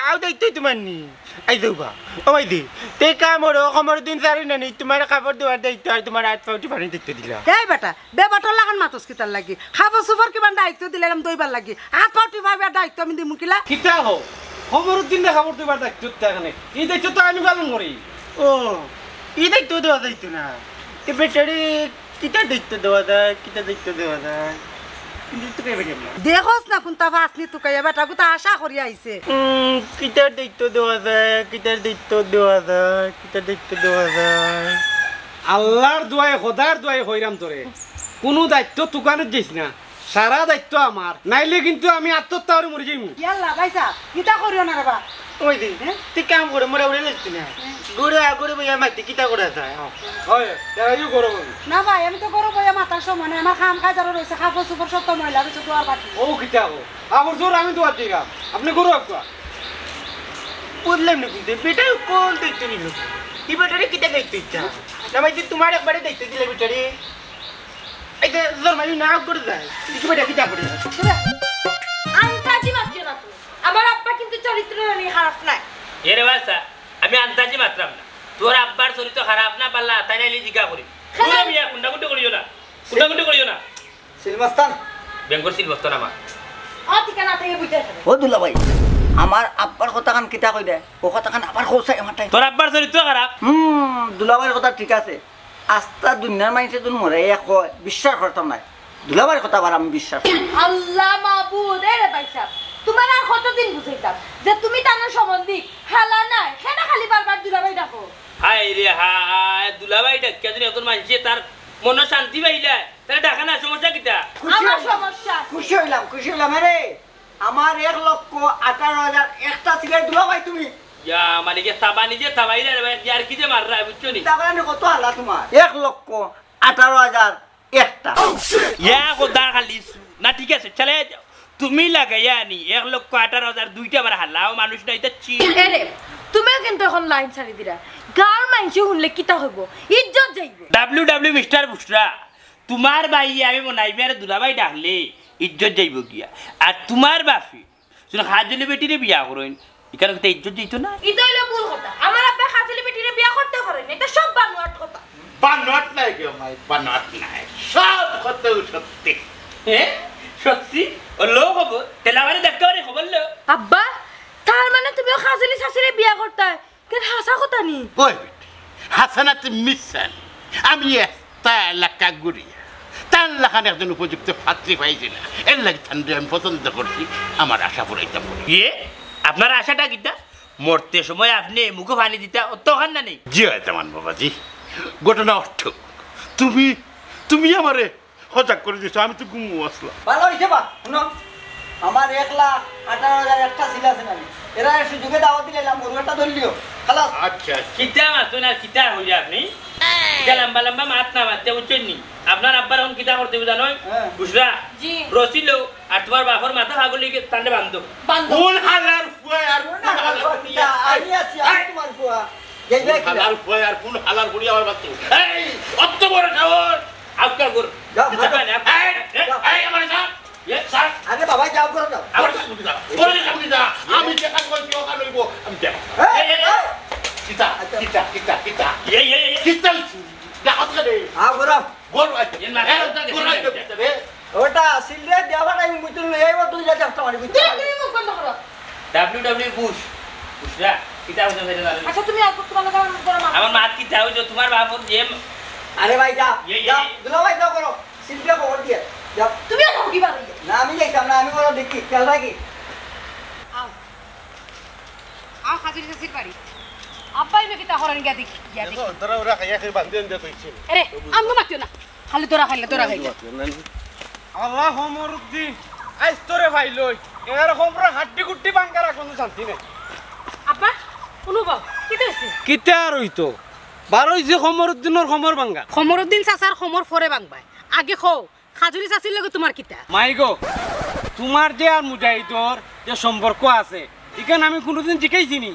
আও দায়িত্ব তোমার নি আই দেবা ও ভাই দি তে কাম হলো খবরের দিন সারি না নি তোমার কাপড় দেওয়ার দায়িত্ব আর তোমার হাত পাউটি পানি দায়িত্ব দিলা এই বেটা বেবাটর লাগান মাতস কিতার লাগি খাবার সুপার কিমান দায়িত্ব দিলাম দইবার লাগি হাত পাউটি ভাবে দায়িত্ব আমি দিমু কিলা কিতা হো খবর দিন খবর দিবার দায়িত্ব এখানে এই দায়িত্ব তো আমি পালন করি ও এই দায়িত্ব দেওয়া দায়িত্ব না তে বেটারে কিটা দায়িত্ব দেওয়া যায় কিটা দায়িত্ব দেওয়া যায় কিন্তু কে বেটা দেখোস না কোনটা ফাসনি তুকাইয়া বেটা কোথা আশা করি আইছে কিটার দায়িত্ব দেওয়া যায় কিটার দায়িত্ব দেওয়া যায় কিটার দায়িত্ব দেওয়া যায় আল্লাহর দোয়ায় খোদার দোয়ায় হইরাম তোরে কোনো দায়িত্ব তুকানের দিস না সারা দায়িত্ব আমার নাইলে কিন্তু আমি আত্মহত্যা করে মরে যাইমু ইয়াল্লা ভাইসা কিতা করিও না রে বা ওই দিন তুই কাম করে মোরা উড়ে লাগছি না ঘুরে ঘুরে বইয়া মাইতে কিটা করে যায় হয় তারাইও করো না ভাই আমি তো করো বইয়া মাতার সময় নাই আমার কাম কাজ আরো রয়েছে কাপড় সুপড় সব তো ময়লা রয়েছে দোয়ার বাকি ও কিতা হো আমার জোর আমি দোয়া দিগা আপনি করো একটা বুঝলাম না কিন্তু বেটা কোন দায়িত্ব নিল এই বেটারে কিটা দায়িত্ব ইচ্ছা না মাইতে তোমার একবারে দায়িত্ব দিলে বেটারে এই যে জোর মারি না করে যায় কি বেটা কিটা করে যায় আন্তাজি মাত্র না তুমি আমার আব্বা কিন্তু চরিত্র নিয়ে খারাপ নাই এরে বাসা আমি আন্তাজি মাত্রাম না তোর আব্বার চরিত্র খারাপ না পারলা তাই নাইলে জিজ্ঞা করি তুমি মিয়া কুন্ডাকুন্ডি করিও না কুন্ডাকুন্ডি করিও না সিলমাস্তান বেঙ্গল সিল বস্তন আমার অ ঠিকানা থেকে বুঝতে হবে ও দুলা ভাই আমার আব্বার কথা কান কিতা কই দে ও কথা কান আবার কৌসাই আমার টাইম তোর আব্বার চরিত্র খারাপ দুলাভাইয়ের কথা ঠিক আছে আস্তা দুনিয়ার মানুষে তুমি মরে কয় বিশ্বাস করতাম না দুলাভাইয়ের কথা আবার আমি বিশ্বাস করি আল্লাহ মাবুদ রে ভাইসা তোমার আর কতদিন বুঝাইতাম যে তুমি তানোর সম্বন্ধী হালা নাই কেন খালি বারবার দুলাভাই ডাকো হাই রে হাই দুলাভাই ডাকিয়া যদি এত মানুষে তার মন শান্তি পাইলা তাহলে ডাকা না সমস্যা কিটা আমার সমস্যা আছে। খুশি হইলাম রে আমার 1,18,000 একটা সিগারেট দুলাভাই তুমি ইয়া মানে যে তাবানি যে তাবাই রে ভাই আর কি যে মাররা বুঝছো নি টাকা কত হালা তোমার 1,18,000 একটা ইয়া গোদা খালি না ঠিক আছে চলে যাও তুমি লাগাইয়া নি 1,18,000 দুইটা বার হালাও মানুষ না এটা চি এরে তুমিও কিন্তু এখন লাইন ছাড়ি দিরা গাঁর মানুষ শুনলে কিতা হইব ইজ্জত যাইব ডাব্লিউ মিস্টার বুসরা তোমার ভাই আমি মনাইবে আর দুলাভাই ডাকলে ইজ্জত যাইব গিয়া আর তোমার বাপি শুনে হাজলি বেটিরে বিয়া করেন এখানে তো ইজ্জত যাইতো না এটা হইলো ভুল কথা আমার আব্বা খাজলি বেটিরে বিয়া করতে পারেন এটা সব বানোয়াট কথা বানট নাই কেউ নাই বানট নাই সব কথা সত্যি হ্যাঁ সত্যি ও লোক হবো তেলাবারে দেখা রে খবর লো আব্বা তার মানে তুমিও খাজলি শাশুড়ি বিয়া করতে কেন হাসা কথা নি ওই বেটি হাসানাত মিসান আমি একটা এলাকা ঘুরিয়া তার লাখান একজন উপযুক্ত পাত্রী পাইছি না এর লাগে ঠান্ডা আমি পছন্দ করছি আমার আশা পুরাইতাম ইয়ে আপনার আশাটা কিটা মরতে সময় আপনি মুখে পানি দিতা অত খান না নেই জি হয় তেমন বাবাজি ঘটনা অর্থ তুমি তুমি আমারে সজাগ করে দিছো আমি তো ঘুমু আসলাম ভালো হয়েছে বা শুনো আমার 1,18,000 একটা ছিল আছে না এরা সুযোগে দাওয়াত দিলাম মুরগাটা ধরলিও খালাস আচ্ছা কিতা মাতুন আর কিতা হইলে আপনি কিতা লম্বা লম্বা মাত না মারতে বুঝছেন নি আপনার আব্বার এখন কিতা করতে জানো হ্যাঁ। বুঝরা জি রসিলো আর তোমার বাপর মাথা ভাগলিকে টান্ডে বান্ধব বান্ধব কোন হালার ফুয়ায় আর কোন হালার ফুয়া আমি আছি আমি তোমার ফুয়া যাইবে কোন হালার ফুয়ায় আর কোন হালার বুড়ি আমার বাচ্চা এই অত বড় সাহস আজকাল কর যাও, কিতা ভাগো। পান এই আমার স্যার এ স্যার আরে বাবা যাও করো যাও আমার সামনে যা ওরে সামনে যা আমি যে কাজ করছি ও কাজ হইব আমি দেখ এই, এই, এই। কিতা কিতা কিতা কিতা এই কিতা দেখত রে করো গোল আছে এর মাথা উঠা গেছে। গোল আছে রে ওটা সিলরে দেওয়া টাইম বুঝতে লই আইব তুই যা চেষ্টা মারি বুঝতে তুমি মুখ বন্ধ করো ডাব্লিউ বুশ বুঝরা কিতা হইছে সেটা জানো আচ্ছা তুমি আর তোমার লাগা বড় মা আমার মাত কিতা হইছে তোমার বাপর যে আরে ভাই যা এই, যা এই। দুলা ভাই যাও করো সিলরে খবর দিয়ে যাও তুমি আর কি বাড়ি না আমি যাইতাম না আমি করো দেখি খেয়াল রাখি আও আও হাজির হাজির বাড়ি আব্বা ইনো কিতা করেন গিয়া দেখি গিয়া দেখি তোরা ওরা খাইয়া খাই বান্ধে আনতে কইছে আরে আমগো মাতিও না খালি তোরা খাইলে আল্লাহ সমরুদ্দিন আইস তোরে ভাই লই এরকম পুরো হাড্ডি গুড্ডি বাঙ্কা রাখুন শান্তি নেই আব্বা অনুভব কি হইছে কিতা আর হইতো বারোইছে খমরুদ্দিনের খমর ভাঙ্গা খমরুদ্দিন চাচার খমর ফরে বাংবাই আগে খো খাজুলি চাচির লগে তোমার কিতা মাইগো তোমার যে আর মুজাহিদর যে সম্পর্ক আছে এখানে আমি কোনোদিন জিকাইছি নি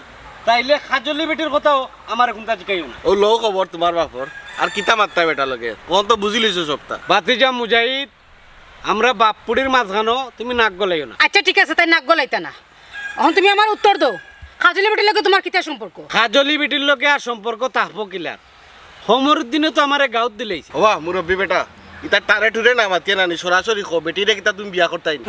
তাইলে খাজলি বেটির কথাও আমার কোনটা জিকাইও না ও লো খবর তোমার বাপর আর কিতা মাত্রা বেটা লগে কোন তো বুঝি লইছো সবটা বাতিজা মুজাহিদ আমরা বাপপুরির মাঝখানো তুমি নাক গলাইও না আচ্ছা ঠিক আছে তাই নাক গলাইতা না এখন তুমি আমার উত্তর দাও খাজলি বেটির লগে তোমার কিতা সম্পর্ক খাজলি বেটির লগে আর সম্পর্ক তাহবো কিলার খমরুদ্দিনে তো আমারে গাঁত দিলেইছে ওবা মুরব্বী বেটা ইতা টারে টুরে না মাতিয়ে নানি সরাসরি খো বেটিরে কিতা তুমি বিয়া করতাই না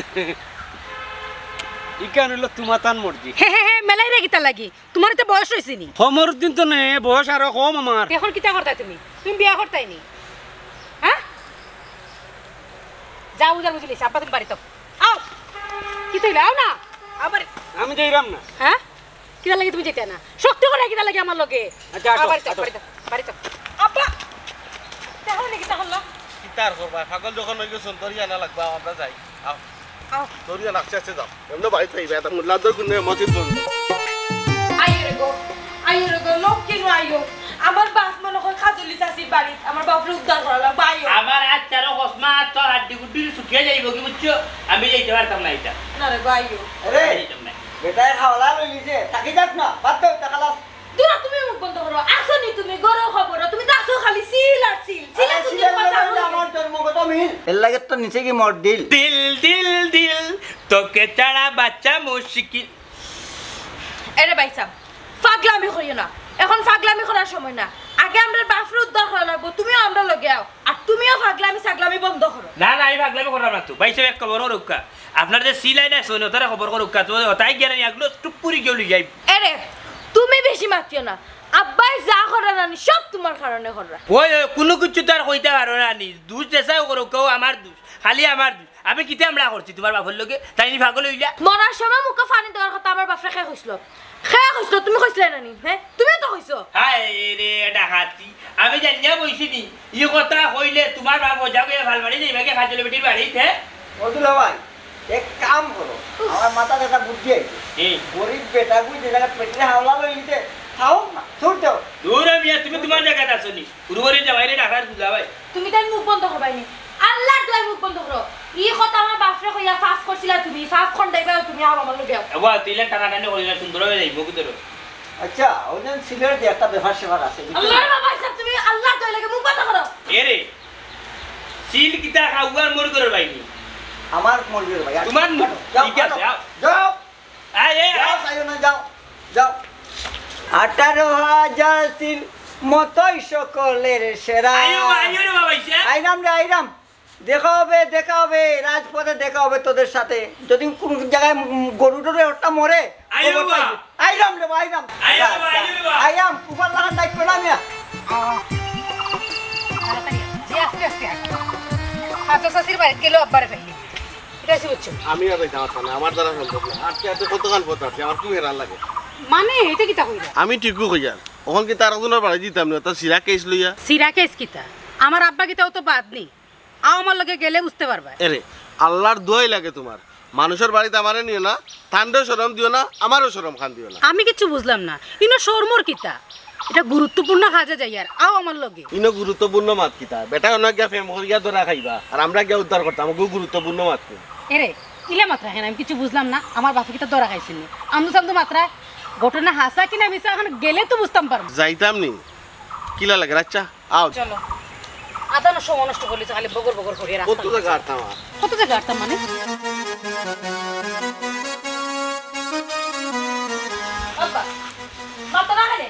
ইকান হইল তোমার তান মর্জি হে হে হে মেলাই রে কিতা লাগি তোমার তো বয়স হইছে নি খমরুদ্দিন তো নে বয়স আরো কম আমার এখন কিতা করতাই তুমি তুমি বিয়া করতাই নি যাও উজার বুঝলি আব্বা তুমি বাড়ি তো আও কি তৈলে আও না আবার আমি যাইরাম না হ্যাঁ কিতা লাগি তুমি যেতে না শক্তি করে কিতা লাগি আমার লগে আচ্ছা বাড়ি তো আব্বা তাহলে কিতা হলো কিতার করবা পাগল যখন হই গেছন দরিয়া না লাগবা আমরা যাই আও আও দরিয়া লাগছে আছে যাও এমন বাড়ি পাইবে এটা মুল্লাদর কোনে মসজিদ বন্ধ আইরে গো লোক কেন আইও আমার বাপ মনে হয় খাজুলি চাচির বাড়ি আমার বাপরে উদ্ধার করা বাইও আমার আচ্ছারো হসমা তো হাড্ডি গুড্ডি শুকিয়ে যাইব কি বুঝছো আমি যাইতে পারতাম না এটা না রে বাইও আরে যাইতাম না বেটায় খাওয়ালা লইছে থাকি যাক না বাদ দাও টাকালা দুরা তুমি মুখ বন্ধ করো আসনি তুমি গরো খবর তুমি তো আসো খালি সিল আর সিল সিল তুমি কথা আমার জন্মগত মিল এর লাগে তো নিচে কি মর দিল দিল দিল দিল তোকে ছাড়া বাচ্চা মুশকিল এরে বাইসাব পাগলামি করিও না এখন পাগলামি করার সময় না আগে আমরা বাপরে উদ্ধার করা লাগবো তুমিও আমরা লগে আও আর তুমিও পাগলামি সাগলামি বন্ধ করো না না আমি ভাগলামি করলাম না তো বাইসে এক খবর রক্ষা আপনার যে সিলাই না শোনো তারা খবর রক্ষা তো তাই জ্ঞান এগুলো টুপুরি গেলি যাই এরে তুমি বেশি মাতিও না আব্বাই যা করা রানি সব তোমার কারণে করা ওই কোনো কিছু তো আর কইতে পারো না নি দুষ দেশাও করো কেউ আমার দুষ খালি আমার দুষ আমি কিতে আমরা করছি তোমার বাপর লগে তাই নি ভাগল হইলা মরার সময় মুখে পানি দেওয়ার কথা আমার বাপরে খেয়ে কইছিল তুমি কইছিলে না নি হ্যাঁ তুমিও তো কইছো হায় রে ডাকাতি আমি জানিয়া বইছি নি ই কথা কইলে তোমার বাপ যাবে ভাল বাড়ি যাইবাকে খাজলে বেটির বাড়িতে বদুলা ভাই এক কাম করো আমার মাথা দেখা বুদ্ধি আছে এই গরিব বেটা গুই যে জায়গা পেটে হাওলা লইতে খাও না ছুট দাও দূর মিয়া তুমি তোমার জায়গাটা আসনি উড়ুগরে যাবাই রে ডাকাত বুঝা ভাই তুমি তাই মুখ বন্ধ করবাইনি আল্লাহ দোয়াই মুখ বন্ধ করো ই কথা আমার বাপরে কইয়া ফাস করছিলা তুমি ফাস খন্ডাইবা তুমি আও আমার লগে এবা তিলে টানা টানে কইলা সুন্দর হয়ে যাইব কি তোর আচ্ছা ওজন সিলের যে একটা ব্যাপার সেবার আছে আল্লাহর বাবা সাহেব তুমি আল্লাহ দোয়াই লাগে মুখ বন্ধ করো এ রে সিল কিতা খাওয়ার মোর করে বাইনি আমার মরবে ভাই তোমার যাও ঠিক আছে যাও যাও আয় এ যাও সাইও না যাও যাও 18,000 সিল মতই সকলের সেরা আয়ো রে বাবা ইসা আইরাম রে আইরাম দেখা হবে রাজপথে দেখা হবে তোদের সাথে যদি কোন জায়গায় গরু টরু একটা মরে আইও খবর বাবা। পাইবি। আইরাম রে আইরাম আইও বাবা, আইও বাবা। আইরাম কুপার লাগান ডাক পেলামিয়া যে আস্তে আস্তে খাজা চাচির বাড়ি গেল আব্বারে ফেললি এটা আছে বুঝছো আমি আর যাই আমার না আমার দ্বারা সম্ভব না আর কি কতকাল পথ আছে আমার কি হেরান লাগে মানে এটা কিতা কইলা আমি ঠিকও কইয়া ওখান কি তার একজনের বাড়ি দিতাম না তার সিরা কেস লইয়া সিরা কেস কিতা আমার আব্বা কিতাও তো বাদ নেই আও আমার লগে গেলে বুঝতে পারবা এরে আল্লাহর দোয়াই লাগে তোমার মানুষের বাড়িতে আমারে নিও না ঠান্ডাও সরম দিও না আমারও সরম খান দিও না আমি কিছু বুঝলাম না ইনো শর্মর কিতা এটা গুরুত্বপূর্ণ কাজে যাই আর আও আমার লগে ইনো গুরুত্বপূর্ণ মাত কিতা বেটা অনেক গিয়া ফেম করিয়া ধরা খাইবা আর আমরা গিয়া উদ্ধার করতাম আমাকে গুরুত্বপূর্ণ মাত কি এরে ইলা মাত্রা হ্যাঁ আমি কিছু বুঝলাম না আমার বাপে কিতা দরা খাইছিল আমদু সামদু মাত্রা ঘটনা হাসা কিনা মিশা এখন গেলে তো বুঝতাম পারবো যাইতাম নি কিলা লাগে আচ্ছা আও চলো আদানো সময় নষ্ট করলি খালি বগর বগর করি কত রাস্তা জায়গা আটতাম কত জায়গা আটতাম মানে আব্বা মাতো না রে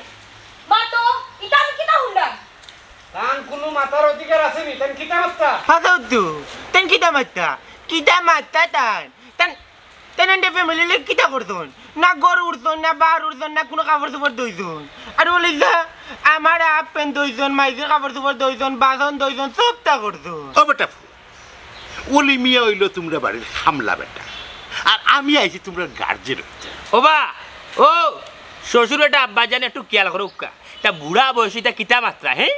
মাতো এটা আমি কিনা হুন্ডা কান কোনো মাথার অধিকার আছে নি তেন কিতা মাত্রা হাজাউদ্দু তেন কিতা মাত্তা তান তেন ফ্যামিলি লে কিতা করতন না গড় উড়তন না বার উড়তন না কোনো কাপড় চোপড় দইজন আর বলি যে আমার হাফ প্যান্ট দইজন মাইজের কাপড় চোপড় দইজন বাজন দইজন সব তা করতন ও বেটা ওলি মিয়া হইলো তোমরা বাড়ির হামলা বেটা আর আমি আইছি তোমরা গার্জেন হইতে ও বা ও শ্বশুর এটা আব্বা জানে একটু খেয়াল করো উক্কা তা বুড়া বয়স এটা কিতা মাত্রা হ্যাঁ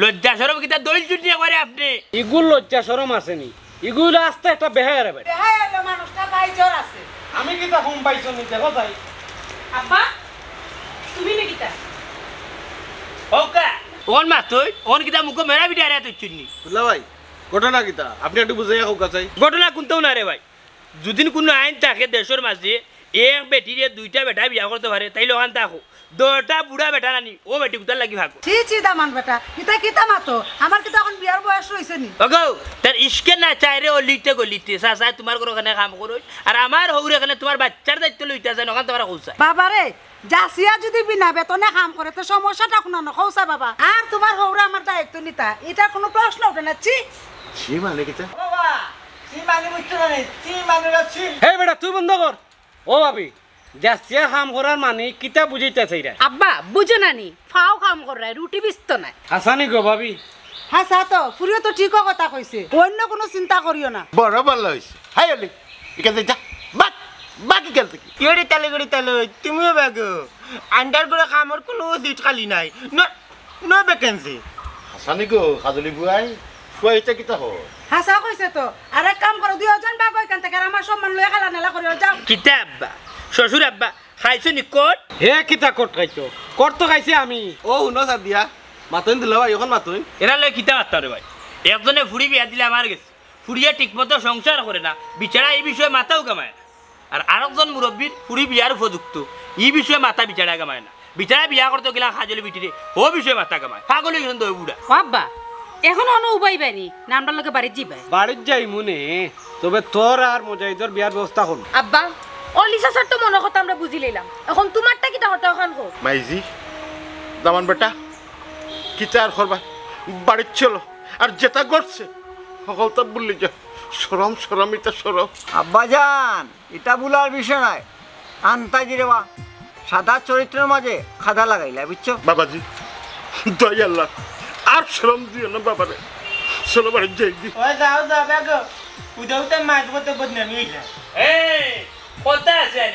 লজ্জা সরব কিতা দইল চুটিয়া করে আপনি ইগুল লজ্জা শরম আসেনি ইগুল আস্তে একটা বেহায়ারে বেটা হ্যাঁ মানুষটা বাইজর আছে আমি কিতা ঘুম পাইছো নি দেখো যাই আব্বা তুমি নে কিতা ওকা ওন মাতই ওন কিতা মুখ মেরা বিটা রে তুইনি বুঝলা ভাই ঘটনা কিতা আপনি একটু বুঝাইয়া হোক চাই ঘটনা কোনটাও না রে ভাই যদিন কোনো আইন থাকে দেশের মাঝে এক বেটিরে দুইটা বেটা বিয়া করতে পারে তাইলে ওখান থাকো 10টা বুড়া বেটা নানি ও বেটি কোথার লাগি ভাগো ছি ছি দামান বেটা কিতা কিতা মাতো আমার কি তখন বিয়ার বয়স হইছে নি ওগো তার ইশকে না চাইরে ও লিতে গলিতে সাসা তোমার ঘর ওখানে কাম করো আর আমার হৌরে এখানে তোমার বাচ্চার দায়িত্ব লইতে যায় ওখান তোমার কৌসায় বাবা রে জাসিয়া যদি বিনা বেতনে কাম করে তো সমস্যাটা কোনো না কৌসা বাবা আর তোমার হৌরা আমার দায়িত্ব নিতা এটা কোনো প্রশ্ন ওঠে না ছি সে মানে কিতা বাবা সি মানে বুঝছো না সি মানে সি হে বেটা তুই বন্ধ কর ও ভাবি যাচ্ছিয়া কাম করার মানে কিতা বুঝাইতেছে এরা আব্বা বুঝো না নি ফাও কাম করে রুটি বিস্ত নাই হাসানি গো ভাবি হ্যাঁ চা তো ফুরিও তো ঠিক কথা কইছে অন্য কোনো চিন্তা করিও না বড় ভালো হয়েছে হাই অলি এখান যা বাক বাকি কেন থেকে কিরে তালে করে তালে তুমিও বাগো আন্ডার করে কামর কোনো সিট খালি নাই নো ভ্যাকেন্সি হাসানি গো কাজলি বুয়াই ফুয়াইটা কিতা হয় হ্যাঁ চা কইছে তো আর এক কাম করো দুইজন বাগ এখান থেকে আর আমার সম্মান লয়ে খেলা নেলা করিও যাও কিতা আব্বা শ্বশুর আব্বা খাইছো নি কট হে কিতা কট খাইছো কট তো খাইছি আমি ও শুনো স্যার দিয়া মাতুন দিলা ভাই এখন মাতুন এরা লয় কিতা মারতে রে ভাই একজনে ফুড়ি বিয়া দিলে আমার গেছে ফুড়িয়ে ঠিকমতো সংসার করে না বিছাড়া এই বিষয়ে মাথাও কামায় না আর আরেকজন মুরব্বীর ফুড়ি বিয়ার উপযুক্ত এই বিষয়ে মাথা বিছাড়া কামায় না বিছাড়া বিয়া করতে গেলা খাজলি বিটিরে ও বিষয়ে মাথা কামায় পাগল হয়ে দই বুড়া আব্বা এখন অন উবাই বানি নামটার লোকে বাড়ি যাবে বাড়ির যাই মনে তবে তোর আর মুজাহিদর বিয়ার ব্যবস্থা হল আব্বা ও লিসা স্যার তো মনে কথা আমরা বুঝি লইলাম এখন তোমারটা কিটা হতো এখন কো মাইজি দামান বেটা কিতা আর করবা বাড়ির চলো আর যেটা করছে সকলটা বললি যা সরম সরম এটা সরম আব্বাজান এটা বুলার বিষয় নয় আন্তাজি রে বা সাদা চরিত্রের মাঝে খাদা লাগাইলা বুঝছো বাবাজি দই আল্লাহ আর সরম দিও না বাবারে চলো বাড়ির যাই দি ও যাও যাও বাগো উদাও তো মাছ বলতে বদনামি হইলা এই কথা আছে